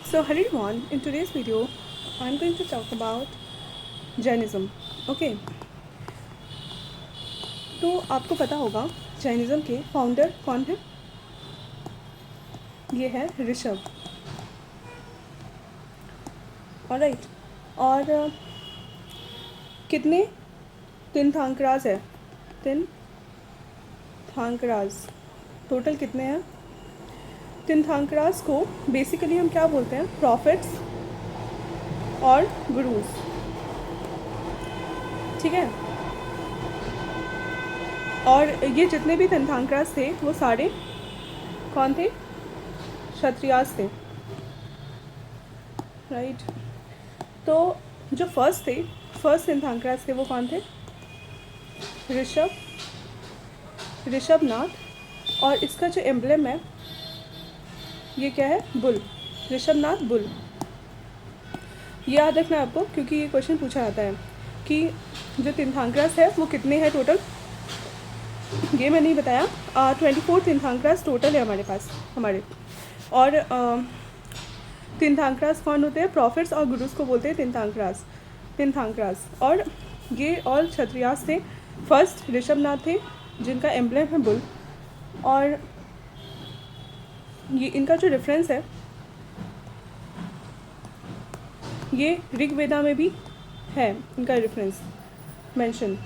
So hello everyone, in today's video I'm going to talk about Jainism. Okay, तो आपको पता होगा Jainism के फाउंडर कौन है. ये है ऋषभ. ऑलराइट. और कितने तीर्थंकराज है. तीर्थंकराज टोटल कितने हैं. तीर्थंकराज को बेसिकली हम क्या बोलते हैं, प्रॉफिट्स और गुरुज. ठीक है. और ये जितने भी तीर्थंकराज थे वो सारे कौन थे, क्षत्रियास थे. राइट. तो जो फर्स्ट तीर्थंकराज थे वो कौन थे, ऋषभनाथ. और इसका जो एम्ब्लेम है ये क्या है, बुल. ऋषभनाथ बुल. ये याद रखना है आपको, क्योंकि ये क्वेश्चन पूछा जाता है कि जो तीर्थंकराज है वो कितने हैं टोटल. ये मैं नहीं बताया. 24 तीर्थंकराज टोटल है हमारे पास हमारे. और तीर्थंकराज कौन होते हैं, प्रॉफिट्स और गुरुज को बोलते हैं तीर्थंकराज. और ये और क्षत्रियास थे. फर्स्ट ऋषभनाथ थे जिनका एम्ब्लेम है बुल. और ये इनका जो रेफरेंस है ये ऋग्वेदा में भी है, इनका रेफरेंस मेंशन.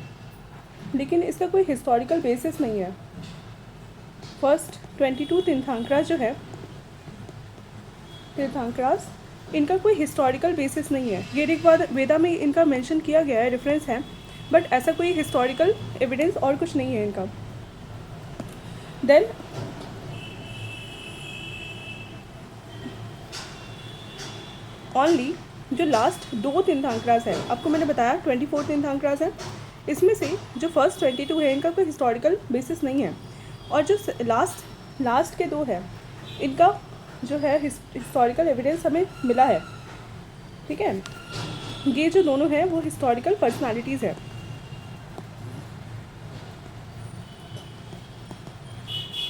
लेकिन इसका कोई हिस्टोरिकल बेसिस नहीं है. फर्स्ट 22 तीर्थंकराज जो है इनका कोई हिस्टोरिकल बेसिस नहीं है. ये ऋग्वेदा में इनका मेंशन किया गया है, रेफरेंस है, बट ऐसा कोई हिस्टोरिकल एविडेंस और कुछ नहीं है इनका. देन ओनली जो लास्ट 2 तीर्थंकराज है, आपको मैंने बताया 24 तीर्थंकराज है, इसमें से जो फर्स्ट 22 है इनका कोई हिस्टोरिकल बेसिस नहीं है. और जो लास्ट के 2 है इनका जो है हिस्टोरिकल एविडेंस हमें मिला है. ठीक है. ये जो दोनों हैं वो हिस्टोरिकल पर्सनालिटीज़ है.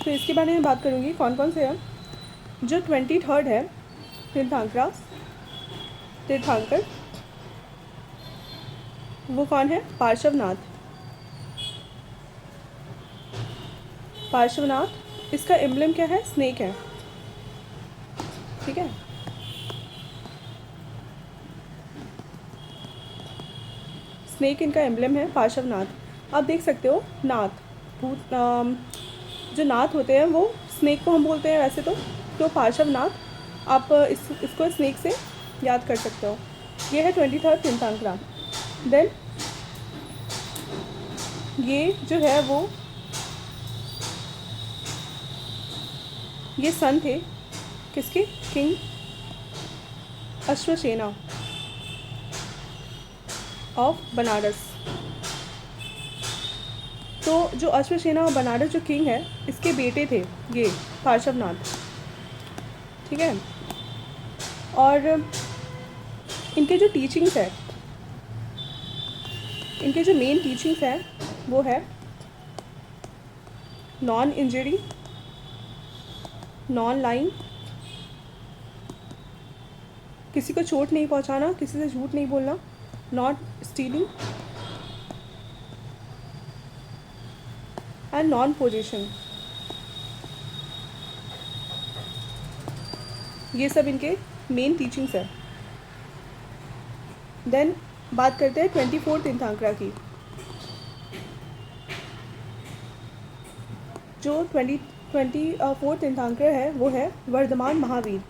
तो इसके बारे में बात करूँगी कौन कौन से हैं. जो 23rd है तीर्थंकर वो कौन है, पार्श्वनाथ. इसका एम्ब्लेम क्या है, स्नेक है. ठीक है. स्नेक इनका एम्ब्लेम है, पार्श्वनाथ. आप देख सकते हो नाथ, भूत. जो नाथ होते हैं वो स्नेक को हम बोलते हैं वैसे तो पार्श्वनाथ आप इसको स्नेक से याद कर सकते हो. ये है 23rd तीर्थंकरा. देन ये जो है वो ये सन थे किसके, किंग अश्वसेना ऑफ बनारस. तो जो अश्वसेना ऑफ बनारस जो किंग है इसके बेटे थे ये पार्श्वनाथ. ठीक है. और इनके जो टीचिंग्स है, इनके जो मेन टीचिंग्स है वो है नॉन इंजरी, नॉन लाइंग, किसी को चोट नहीं पहुंचाना, किसी से झूठ नहीं बोलना, not stealing and non possession. ये सब इनके मेन टीचिंग्स है. देन बात करते हैं 24 तीर्थंकरा की. जो 24 तीर्थंकर है वो है वर्धमान महावीर.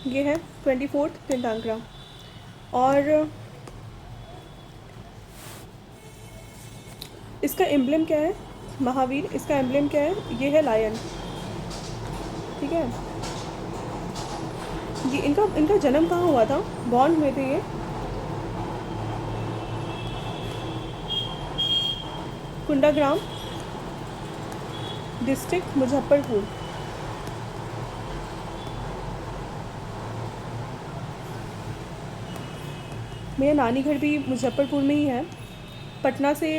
ये है 24 तीर्थंकरा. और इसका एम्ब्लेम क्या है, महावीर. इसका एम्ब्लेम क्या है, ये है लायन. ठीक है. ये इनका जन्म कहाँ हुआ था, बॉर्न हुए थे ये कुंडाग्राम डिस्ट्रिक्ट मुजफ्फरपुर. मेरा नानी घर भी मुजफ्फरपुर में ही है. पटना से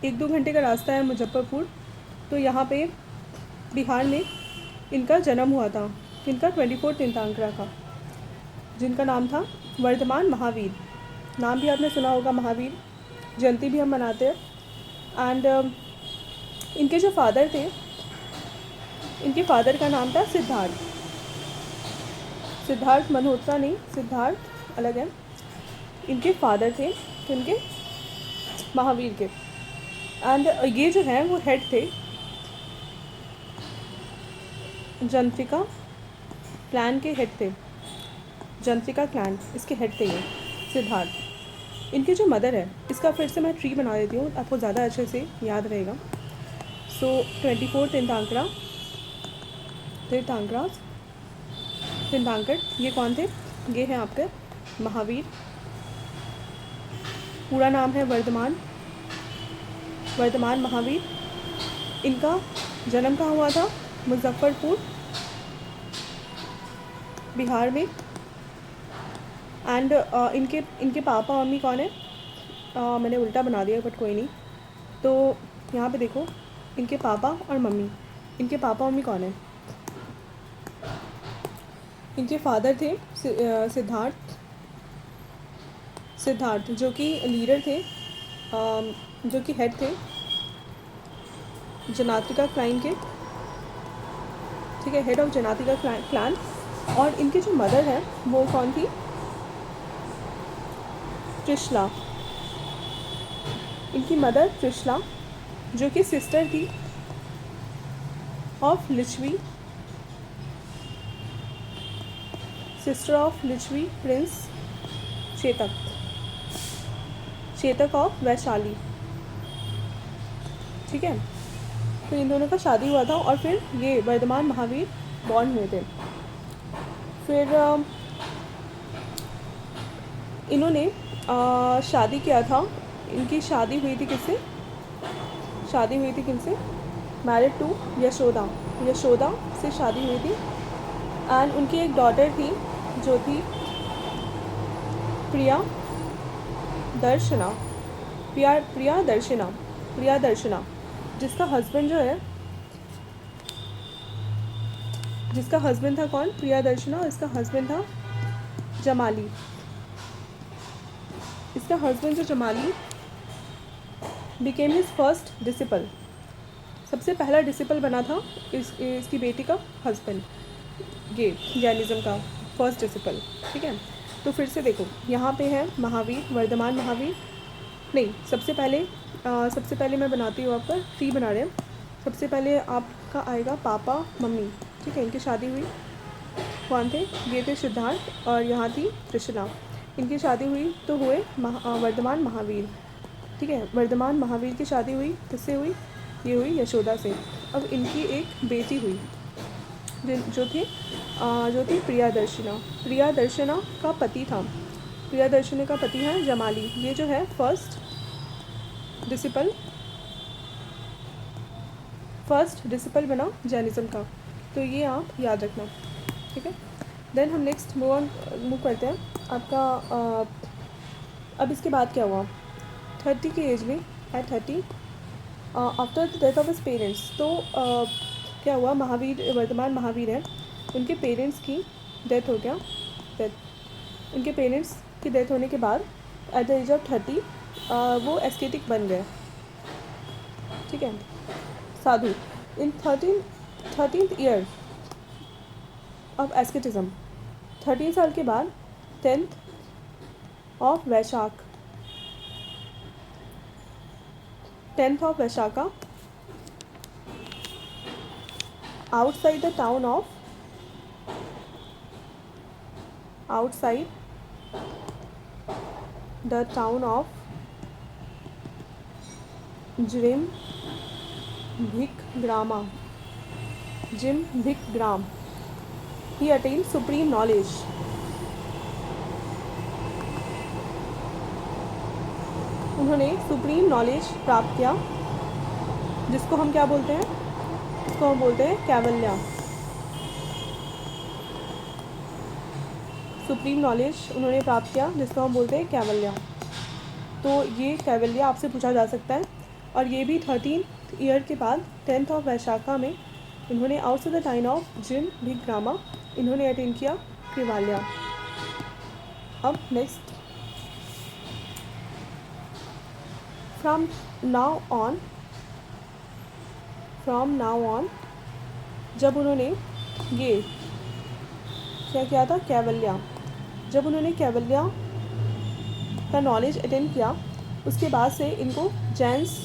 1-2 घंटे का रास्ता है मुजफ्फरपुर। तो यहाँ पे बिहार में इनका जन्म हुआ था। इनका 24 तीर्थंकरा का, जिनका नाम था वर्धमान महावीर। नाम भी आपने सुना होगा महावीर, जयंती भी हम मनाते हैं। एंड इनके जो फादर थे, इनके फादर का नाम था सिद्धार्थ। सिद्धार्थ मल्होत्रा नहीं, सिद्धार्थ अलग है। इनके फादर थे इनके महावीर के। एंड ये जो है वो हेड थे जंत्रिका क्लैन के, हेड थे जंत्रिका क्लैन, इसके हेड थे ये सिद्धार्थ। इनकी जो मदर है, इसका फिर से मैं ट्री बना देती हूँ, आपको ज़्यादा अच्छे से याद रहेगा। सो 24 तीर्थंकर ये कौन थे? ये हैं आपके महावीर। पूरा नाम है वर्धमान महावीर। इनका जन्म कहाँ हुआ था? मुजफ्फरपुर, बिहार में। एंड इनके पापा मम्मी कौन है? मैंने उल्टा बना दिया बट कोई नहीं। तो यहाँ पे देखो, इनके पापा और मम्मी, इनके पापा मम्मी कौन है? इनके फादर थे सिद्धार्थ जो कि लीडर थे, जो कि हेड थे जनात्रिका क्लाइन के, ठीक है, हेड ऑफ जनात्रिका क्लैन। और इनकी जो मदर है वो कौन थी? त्रिशला। इनकी मदर त्रिशला, जो कि सिस्टर थी of Licchavi, sister of Licchavi prince Chetak of Vaishali, ठीक है। तो इन दोनों का शादी हुआ था और फिर ये वर्धमान महावीर बॉर्न हुए थे। फिर इन्होंने शादी किया था। इनकी शादी हुई थी किससे? मैरिड टू यशोदा से शादी हुई थी। एंड उनकी एक डॉटर थी जो थी प्रिया दर्शना, जिसका हस्बैंड था कौन? प्रिया दर्शना। इसका हस्बैंड था जमाली। इसका हस्बैंड जो Jamali became his first disciple, सबसे पहला डिसिपल बना था इसकी बेटी का हस्बैंड, ये जैनिज़्म का फर्स्ट डिसिपल, ठीक है। तो फिर से देखो, यहाँ पे है महावीर, वर्धमान महावीर। नहीं, सबसे पहले मैं बनाती हूँ, आपका ट्री बना रहे हैं। सबसे पहले आपका आएगा पापा मम्मी, ठीक है। इनकी शादी हुई, कौन थे? ये थे सिद्धार्थ, और यहाँ थी त्रिशला। इनकी शादी हुई तो हुए वर्धमान महावीर, ठीक है। वर्धमान महावीर की शादी हुई किससे हुई? ये हुई यशोदा से। अब इनकी एक बेटी हुई जो थी प्रिया दर्शना का पति था। प्रिया दर्शना का पति है जमाली। ये जो है फर्स्ट डिसिपल बना जैनिज़्म का। तो ये आप याद रखना, ठीक है। देन हम नेक्स्ट मूव करते हैं। आपका अब इसके बाद क्या हुआ? 30 की एज में, at 30 after the death of his parents, तो क्या हुआ? वर्धमान महावीर है, उनके पेरेंट्स की डेथ हो गया। उनके पेरेंट्स की डेथ होने के बाद एट द एज ऑफ 30 वो एस्केटिक बन गए, ठीक है, साधु। इन 13th ईयर ऑफ एस्केटिज्म, 13 साल के बाद 10th of Vaishakha outside the town of Jim-Bhik-Gram, he attained supreme knowledge. उन्होंने सुप्रीम नॉलेज प्राप्त किया, जिसको हम क्या बोलते हैं? इसको हम बोलते हैं कैवल्या। सुप्रीम नॉलेज उन्होंने प्राप्त किया, जिसको हम बोलते हैं कैवल्या। तो ये कैवल्या आपसे पूछा जा सकता है। और ये भी 13th ईयर के बाद 10th ऑफ वैशाखा में इन्होंने आउट ऑफ द टाइन ऑफ जिन भी ग्रामा इन्होंने अटेंड किया कृवाल्या। अब नेक्स्ट, फ्रॉम नाउ ऑन जब उन्होंने ये क्या किया था, कैवल्या, जब उन्होंने कैवल्या का नॉलेज अटेंड किया उसके बाद से इनको जैन्स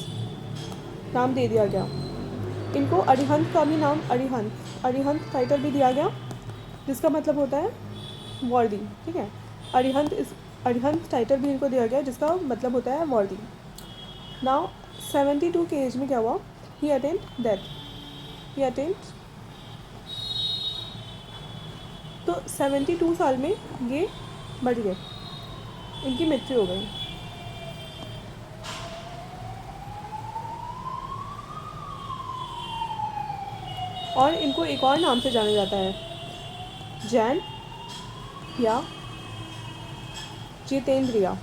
नाम दे दिया गया। इनको अरिहंत का भी नाम अरिहंत टाइटल भी दिया गया, जिसका मतलब होता है वर्दी। ठीक है, अरिहंत टाइटल भी इनको दिया गया जिसका मतलब होता है वर्दी। नाउ 72 के एज में क्या हुआ, ही अटेंड तो 72 साल में ये मर गए, इनकी मृत्यु हो गई। और इनको एक और नाम से जाना जाता है, जैन या जितेंद्रिया,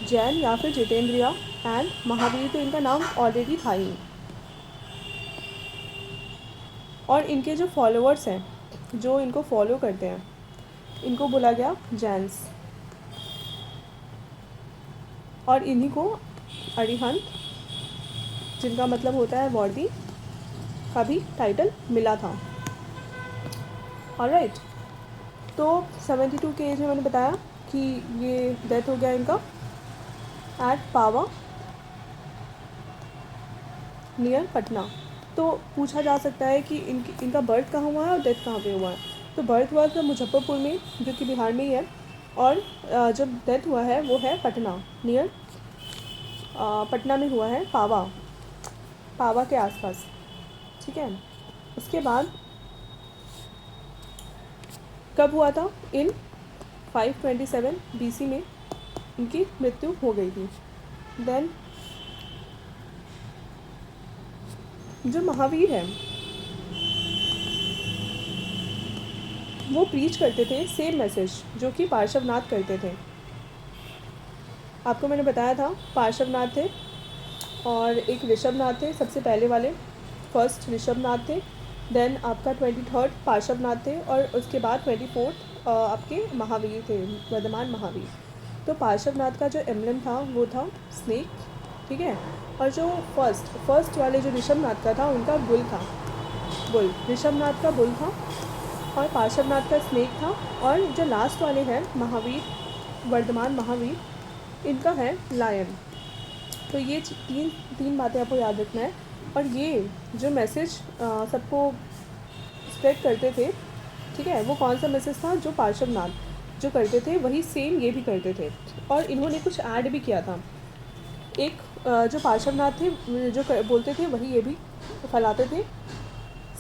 जैन या फिर जितेंद्रिया एंड महावीर, तो इनका नाम ऑलरेडी था ही। और इनके जो फॉलोअर्स हैं, जो इनको फॉलो करते हैं, इनको बोला गया जैन्स। और इन्हीं को अरिहंत, जिनका मतलब होता है वर्दी, का भी टाइटल मिला था। ऑलराइट, तो 72 के एज में मैंने बताया कि ये डेथ हो गया इनका एट पावा नियर पटना। तो पूछा जा सकता है कि इनका बर्थ कहाँ हुआ है और डेथ कहाँ पे हुआ है। तो बर्थ हुआ था मुजफ्फरपुर में, जो कि बिहार में ही है, और जब डेथ हुआ है वो है पटना, नियर पटना में हुआ है, पावा के आसपास। ठीक है, उसके बाद कब हुआ था, इन 527 BC में इनकी मृत्यु हो गई थी। देन जो महावीर है वो प्रीच करते थे सेम मैसेज जो कि पार्श्वनाथ करते थे। आपको मैंने बताया था पार्श्वनाथ थे और एक ऋषभनाथ थे, सबसे पहले वाले फर्स्ट ऋषभनाथ थे, देन आपका 23rd पार्श्वनाथ थे, और उसके बाद 24th आपके महावीर थे, वर्धमान महावीर। तो पार्श्वनाथ का जो एम्बलम था वो था स्नेक। ठीक है, और जो फर्स्ट वाले जो ऋषभनाथ का था उनका बुल था, बुल, ऋषभनाथ का बुल था और पार्श्वनाथ का स्नेक था, और जो लास्ट वाले हैं महावीर, वर्धमान महावीर, इनका है लायन। तो ये तीन बातें आपको याद रखना है। और ये जो मैसेज सबको स्प्रेड करते थे, ठीक है, वो कौन सा मैसेज था, जो पार्श्वनाथ जो करते थे वही सेम ये भी करते थे। और इन्होंने कुछ ऐड भी किया था, एक जो पार्श्वनाथ थे जो बोलते थे वही ये भी फैलाते थे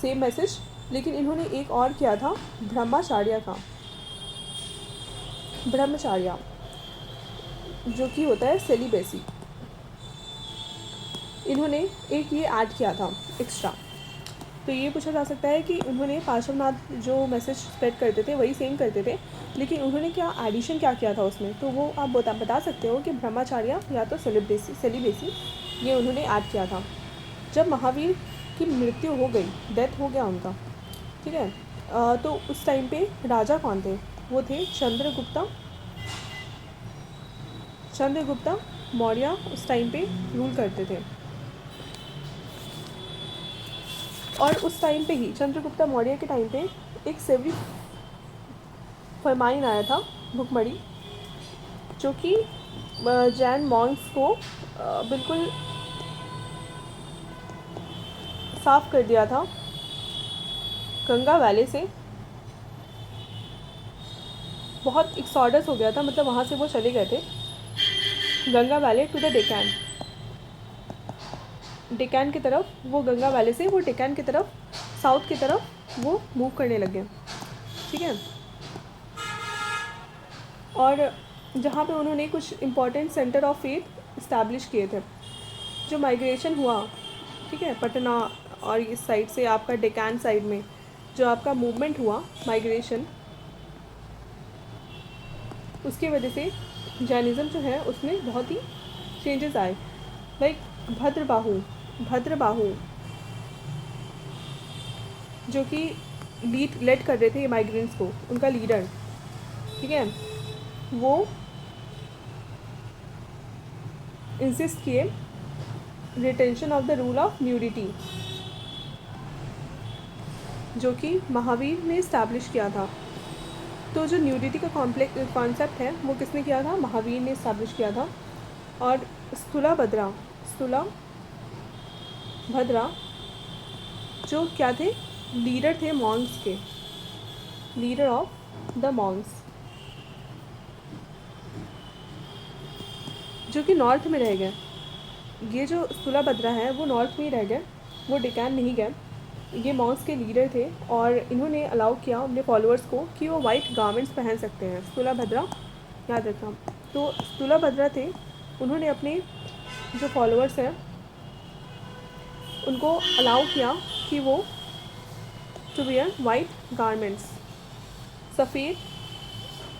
सेम मैसेज, लेकिन इन्होंने एक और किया था ब्रह्मचार्य का, ब्रह्मचार्य जो कि होता है सेलिबेसी, इन्होंने एक ये ऐड किया था एक्स्ट्रा। तो ये पूछा जा सकता है कि उन्होंने पार्श्वनाथ जो मैसेज स्प्रेड करते थे वही सेम करते थे, लेकिन उन्होंने क्या एडिशन क्या किया था उसमें, तो वो आप बता सकते हो कि ब्रह्मचार्य या तो सेलिबेसी ये उन्होंने ऐड किया था। जब महावीर की मृत्यु हो गई, डेथ हो गया उनका, ठीक है, तो उस टाइम पे राजा कौन थे, वो थे चंद्रगुप्ता मौर्य उस टाइम पे रूल करते थे। और उस टाइम पे ही चंद्रगुप्ता मौर्य के टाइम पे एक सेवरी फरमाइन आया था, भुखमरी, जो कि जैन मॉन्क्स को बिल्कुल साफ कर दिया था गंगा वैली से। बहुत एक्सॉडस हो गया था, मतलब वहाँ से वो चले गए थे Ganga valley to the Deccan की तरफ, वो गंगा वैली से वो डेक्कन की तरफ, साउथ की तरफ वो मूव करने लगे। ठीक है, और जहाँ पे उन्होंने कुछ important centre of faith establish किए थे। जो माइग्रेशन हुआ, ठीक है, पटना और इस साइड से आपका डेक्कन साइड में जो आपका मूवमेंट हुआ माइग्रेशन, उसकी वजह से जैनिज़्म जो है उसमें बहुत ही चेंजेस आए। लाइक भद्रबाहु, भद्रबाहु जो कि लेड कर रहे थे माइग्रेंट्स को, उनका लीडर, ठीक है, वो इंसिस्ट किए retention of the rule of nudity, जो कि महावीर ने इस्टेब्लिश किया था। तो जो न्यूडिटी का कॉन्सेप्ट है वो किसने किया था? महावीर ने इस्टेब्लिश किया था। और स्थूलाभद्रा जो क्या थे? लीडर थे मॉन्क्स के, लीडर ऑफ द मॉन्क्स, जो कि नॉर्थ में रह गए। ये जो स्थूलाभद्रा है वो नॉर्थ में ही रह गए, वो डेकान नहीं गए। ये मॉन्क्स के लीडर थे और इन्होंने अलाउ किया अपने फॉलोअर्स को कि वो वाइट गारमेंट्स पहन सकते हैं। स्थूलाभद्रा याद रखना। तो स्थूलाभद्रा थे, उन्होंने अपने जो फॉलोअर्स हैं उनको अलाउ किया कि वो टू वियर वाइट गारमेंट्स, सफ़ेद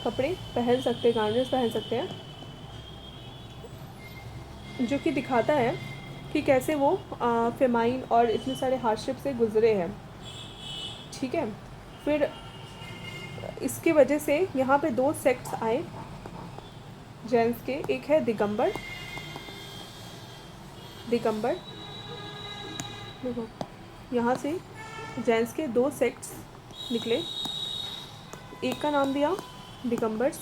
कपड़े पहन सकते, गारमेंट्स पहन सकते हैं, जो कि दिखाता है कि कैसे वो फेमाइन और इतने सारे हार्डशिप से गुजरे हैं, ठीक है। फिर इसके वजह से यहाँ पे 2 सेक्ट्स आए जैन्स के, एक है दिगंबर, देखो यहाँ से जैन्स के 2 सेक्ट्स निकले, एक का नाम दिया दिगंबर्स,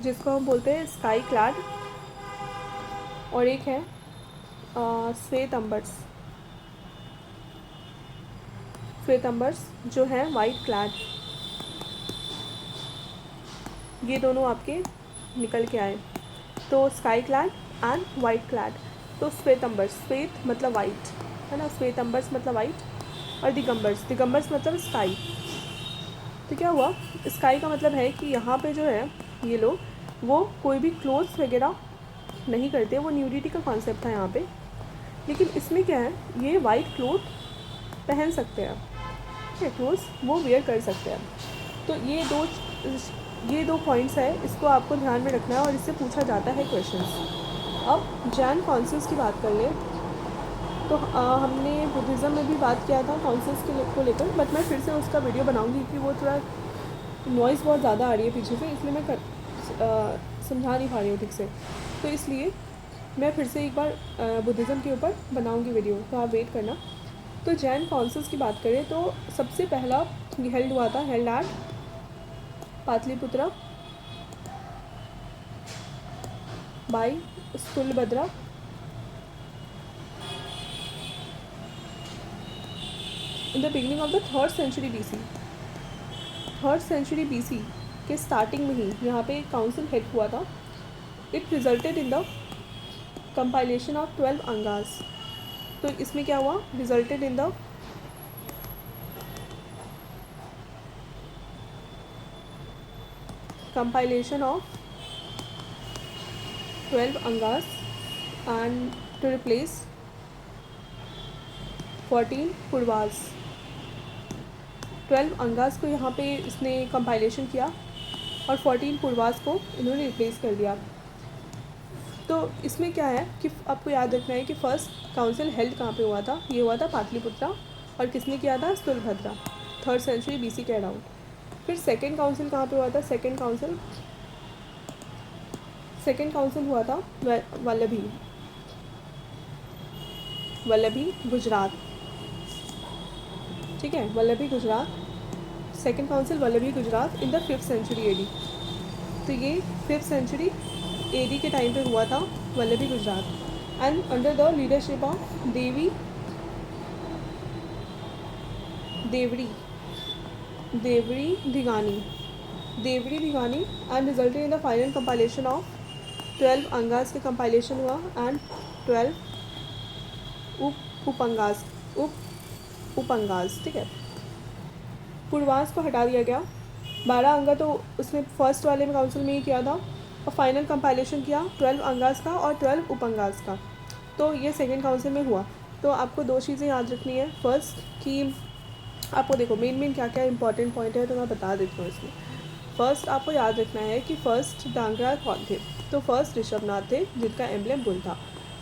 जिसको हम बोलते हैं स्काई क्लैड, और एक है श्वेतंबर्स जो है वाइट क्लैड। ये दोनों आपके निकल के आए, तो sky clad and white clad. तो श्वेतंबर्स, श्वेत मतलब वाइट है ना, श्वेतंबर्स मतलब वाइट, और दिगंबर्स मतलब स्काई। तो क्या हुआ, स्काई का मतलब है कि यहाँ पे जो है ये लोग वो कोई भी क्लोथ्स वगैरह नहीं करते, वो न्यूडिटी का कॉन्सेप्ट था यहाँ पे। लेकिन इसमें क्या है, ये वाइट क्लोथ पहन सकते हैं, ठीक है, क्लोथ्स वो वेयर कर सकते हैं। तो ये दो पॉइंट्स है, इसको आपको ध्यान में रखना है और इससे पूछा जाता है क्वेश्चंस। अब जैन काउंसिल्स की बात कर लें तो हमने बुद्धिज़्म में भी बात किया था काउंसिल्स को लेकर, बट मैं फिर से उसका वीडियो बनाऊंगी क्योंकि वो थोड़ा नॉइज़ बहुत ज़्यादा आ रही है पीछे से, इसलिए मैं समझा नहीं पा रही हूँ ठीक से। तो इसलिए मैं फिर से एक बार बुद्धिज़्म के ऊपर बनाऊंगी वीडियो, तो आप वेट करना। तो जैन काउंसिल्स की बात करें तो सबसे पहला हेल्ड हुआ था, held at Pataliputra by Sthulabhadra in the beginning of the 3rd century BC। 3rd century BC के स्टार्टिंग में ही यहाँ पे एक काउंसिल हेड हुआ था। It resulted in the compilation of 12 Angas. तो इसमें क्या हुआ, resulted in the compilation of 12 angas and to replace 14 Purvas. 12 Angas को यहाँ पे इसने कंपाइलेशन किया और 14 पूर्वास को इन्होंने रिप्लेस कर दिया। तो इसमें क्या है कि आपको याद रखना है कि फर्स्ट काउंसिल हेल्ड कहाँ पे हुआ था, ये हुआ था पाटलिपुत्रा, और किसने किया था, स्थूलभद्रा, 3rd सेंचुरी BC के अराउंड। फिर सेकेंड काउंसिल कहाँ पे हुआ था, सेकेंड काउंसिल हुआ था वल्लभी गुजरात, ठीक है, Vallabhi Gujarat. Second council Vallabhi Gujarat in the 5th century AD। तो ये 5th सेंचुरी AD के टाइम पे हुआ था Vallabhi Gujarat, and under the leadership of Devarddhigani and resulted in the final compilation of 12 Angas के कंपाइलेशन हुआ एंड 12 उप-अंगास, ठीक है। पूर्वास को हटा दिया गया, 12 अंगा तो उसने फर्स्ट वाले में काउंसिल में ही किया था, और फाइनल कंपाइलेशन किया 12 अंगास का और 12 उपअंगास का। तो ये सेकेंड काउंसिल में हुआ। तो आपको 2 चीज़ें याद रखनी है। फर्स्ट कि आपको देखो मेन क्या क्या इंपॉर्टेंट पॉइंट है, तो मैं बता देती हूँ इसमें। फर्स्ट आपको याद रखना है कि फर्स्ट डांगरा कौन थे। तो फर्स्ट ऋषभनाथ थे जिनका एम्बलम बुल था।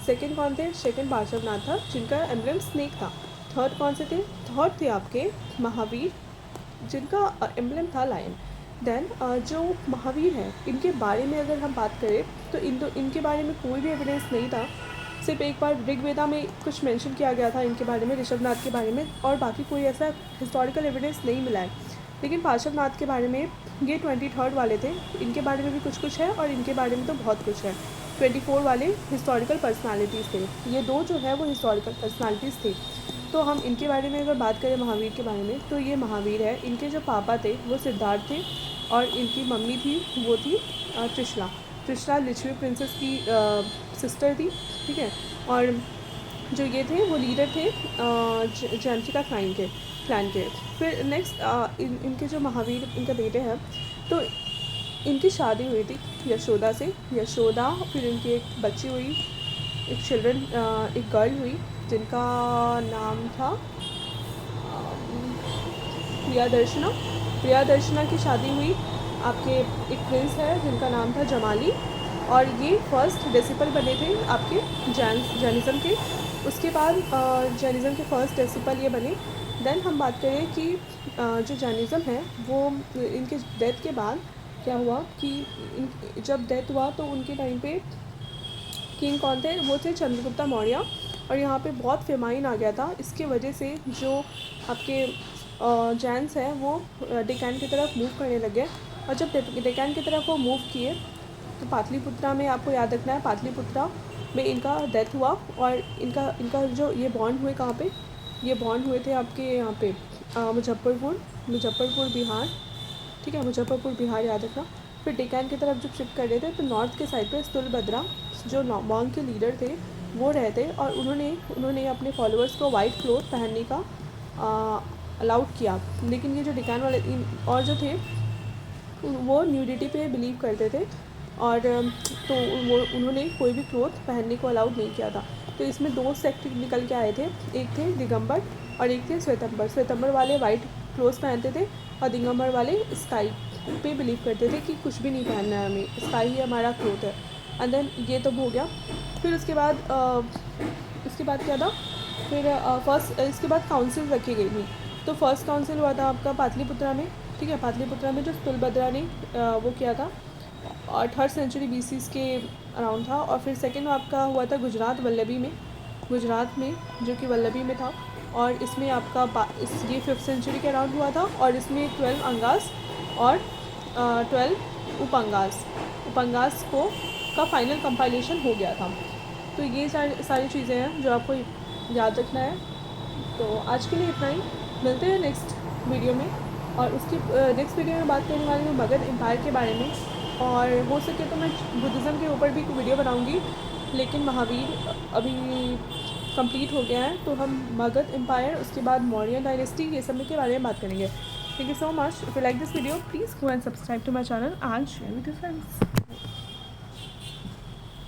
सेकंड कौन थे? सेकंड पार्श्वनाथ था जिनका एम्बलम स्नेक था। थर्ड कौन से थे? थर्ड थे आपके महावीर जिनका एम्बलम था लायन। देन जो महावीर हैं इनके बारे में अगर हम बात करें तो इनके बारे में कोई भी एविडेंस नहीं था। सिर्फ एक बार ऋग्वेदा में कुछ मेंशन किया गया था इनके बारे में, ऋषभनाथ के बारे में, और बाकी कोई ऐसा हिस्टोरिकल एविडेंस नहीं मिला है। लेकिन पार्श्वनाथ के बारे में ये 23rd वाले थे, इनके बारे में भी कुछ है और इनके बारे में तो बहुत कुछ है। 24 वाले हिस्टोरिकल पर्सनालिटीज़ थे, ये दो जो है वो हिस्टोरिकल पर्सनालिटीज़ थे। तो हम इनके बारे में अगर बात करें महावीर के बारे में तो ये महावीर है। इनके जो पापा थे वो सिद्धार्थ थे और इनकी मम्मी थी वो थी त्रिशला। त्रिशला लिच्छवी प्रिंसेस की सिस्टर थी, ठीक है। और जो ये थे वो लीडर थे जयंतिका क्लैन के। फिर नेक्स्ट इनके जो महावीर इनके बेटे हैं तो इनकी शादी हुई थी यशोदा से। यशोदा, फिर इनकी एक बच्ची हुई, एक गर्ल हुई जिनका नाम था प्रियादर्शना। प्रियादर्शना की शादी हुई आपके एक प्रिंस है जिनका नाम था जमाली, और ये फर्स्ट डिसिपल बने थे आपके जैनिज़्म के। उसके बाद जैनिज़्म के फर्स्ट डिसिपल ये बने। देन हम बात करें कि जो जैनिज़्म है वो इनके डेथ के बाद क्या हुआ कि जब डेथ हुआ तो उनके टाइम पे किंग कौन थे? वो थे चंद्रगुप्ता मौर्य। और यहाँ पे बहुत फेमाइन आ गया था, इसके वजह से जो आपके जैन्स हैं वो डेक्कन की तरफ मूव करने लगे। और जब डेक्कन की तरफ वो मूव किए तो पाटलिपुत्रा में, आपको याद रखना है, पाटलिपुत्रा में इनका डेथ हुआ। और इनका जो ये बॉर्न हुए कहाँ पे? ये बॉर्न हुए थे आपके यहाँ पे मुजफ्फरपुर बिहार, ठीक है, मुजफ्फरपुर बिहार याद रखना। फिर डेक्कन की तरफ जब शिफ्ट कर रहे थे तो नॉर्थ के साइड पे स्तुलभद्रा जो मोंग के लीडर थे वो रहते, और उन्होंने अपने फॉलोअर्स को वाइट क्लोथ पहनने का अलाउड किया। लेकिन ये जो डेक्कन वाले और जो थे वो न्यूडिटी पे बिलीव करते थे, और तो उन्होंने कोई भी क्लोथ पहनने को अलाउड नहीं किया था। तो इसमें दो सेक्ट निकल के आए थे, एक थे दिगंबर और एक थे श्वेतंबर। श्वेतंबर वाले वाइट क्लोथ्स पहनते थे और दिगंबर वाले स्काई पे बिलीव करते थे कि कुछ भी नहीं पहनना है हमें, स्काई ही हमारा क्लोथ है। एंड देन ये तो हो गया। फिर उसके बाद क्या था? फिर इसके बाद काउंसिल रखी गई थी। तो फर्स्ट काउंसिल हुआ था आपका पाटलिपुत्रा में, ठीक है, पाटलिपुत्रा में जो स्तुलभद्रा ने वो किया था, और 3rd सेंचुरी BC के अराउंड था। और फिर सेकंड आपका हुआ था गुजरात में जो कि वल्लभी में था, और इसमें आपका ये 5th सेंचुरी के अराउंड हुआ था। और इसमें 12 अंगास और 12 उपंगास का फाइनल कंपाइलेशन हो गया था। तो ये सारी चीज़ें हैं जो आपको याद रखना है। तो आज के लिए इतना ही, मिलते हैं नेक्स्ट वीडियो में। और उसकी नेक्स्ट वीडियो में बात करने वाली हूँ मगध एम्पायर के बारे में, और हो सके तो मैं बुद्धिज़्म के ऊपर भी वीडियो बनाऊँगी। लेकिन महावीर अभी कंप्लीट हो गया है, तो हम मगध एम्पायर, उसके बाद मौर्य डायनेस्टी, ये सब के बारे में बात करेंगे। Thank you so much. If you like this video please go and subscribe to my channel and share with your friends.